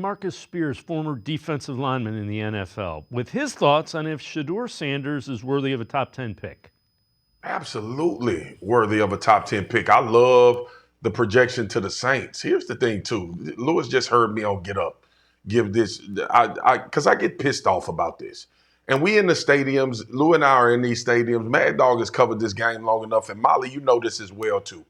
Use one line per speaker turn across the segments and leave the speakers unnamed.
Marcus Spears, former defensive lineman in the NFL, with his thoughts on if Shedeur Sanders is worthy of a top 10 pick.
Absolutely worthy of a top 10 pick. I love the projection to the Saints. Here's the thing, too. Lewis just heard me on Get Up give this, because I get pissed off about this. And we in the stadiums, Lou and I are in these stadiums. Mad Dog has covered this game long enough. And Molly, you know this as well, too.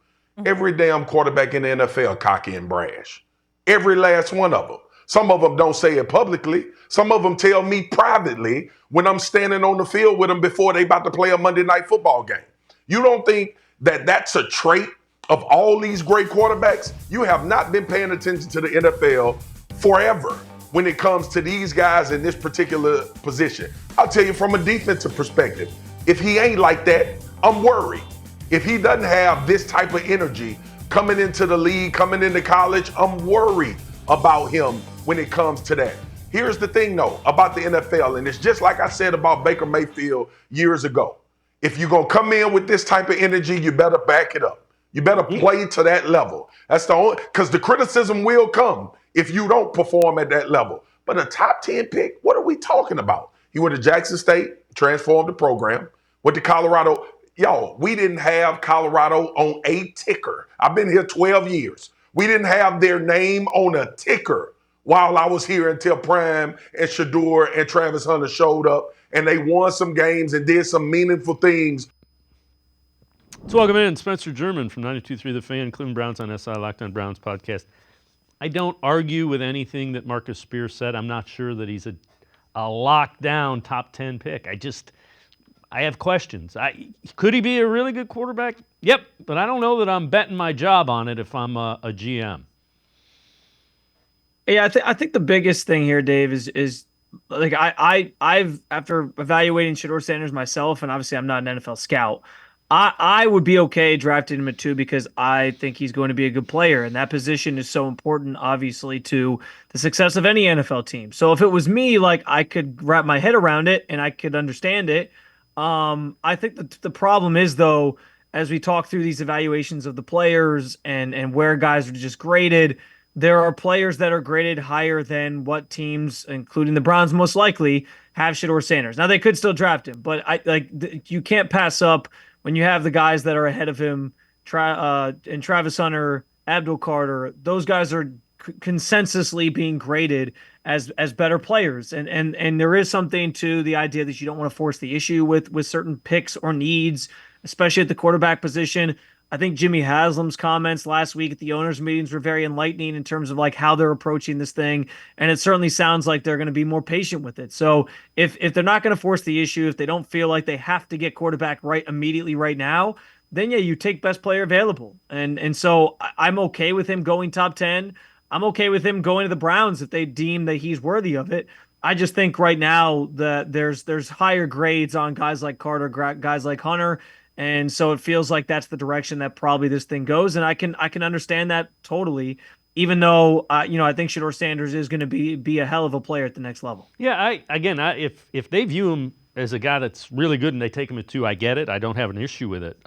Every damn quarterback in the NFL cocky and brash. Every last one of them. Some of them don't say it publicly. Some of them tell me privately when I'm standing on the field with them before they about to play a Monday night football game. You don't think that that's a trait of all these great quarterbacks? You have not been paying attention to the NFL forever when it comes to these guys in this particular position. I'll tell you from a defensive perspective, if he ain't like that, I'm worried. If he doesn't have this type of energy coming into the league, coming into college, I'm worried about him when it comes to that. Here's the thing, though, about the NFL, and it's just like I said about Baker Mayfield years ago. If you're going to come in with this type of energy, you better back it up. You better play to that level. That's the only, because the criticism will come if you don't perform at that level. But a top 10 pick, what are we talking about? He went to Jackson State, transformed the program, went to Colorado. Yo, we didn't have Colorado on a ticker. I've been here 12 years. We didn't have their name on a ticker while I was here until Prime and Shedeur and Travis Hunter showed up, and they won some games and did some meaningful things.
Let's welcome in Spencer German from 92.3 The Fan, Cleveland Browns on SI, Locked On Browns podcast. I don't argue with anything that Marcus Spears said. I'm not sure that he's a lockdown top 10 pick. I have questions. Could he be a really good quarterback? Yep, but I don't know that I'm betting my job on it if I'm a GM.
Yeah, I think the biggest thing here, Dave, is like I've after evaluating Shedeur Sanders myself, and obviously I'm not an NFL scout, I would be okay drafting him at 2 because I think he's going to be a good player, and that position is so important, obviously, to the success of any NFL team. So if it was me, like I could wrap my head around it and I could understand it. I think the problem is, though, as we talk through these evaluations of the players and where guys are just graded, there are players that are graded higher than what teams, including the Browns, most likely have Shedeur Sanders. Now they could still draft him, but you can't pass up when you have the guys that are ahead of him, and Travis Hunter, Abdul Carter. Those guys are consensusly being graded as better players, and there is something to the idea that you don't want to force the issue with certain picks or needs, especially at the quarterback position. I think Jimmy Haslam's comments last week at the owners' meetings were very enlightening in terms of like how they're approaching this thing, and it certainly sounds like they're going to be more patient with it. So if they're not going to force the issue, if they don't feel like they have to get quarterback right immediately right now, then yeah, you take best player available. And so I'm okay with him going top 10. I'm okay with him going to the Browns if they deem that he's worthy of it. I just think right now that there's higher grades on guys like Carter, guys like Hunter. And so it feels like that's the direction that probably this thing goes. And I can understand that totally, even though, I think Shedeur Sanders is going to be a hell of a player at the next level.
Yeah, if they view him as a guy that's really good and they take him at 2, I get it. I don't have an issue with it.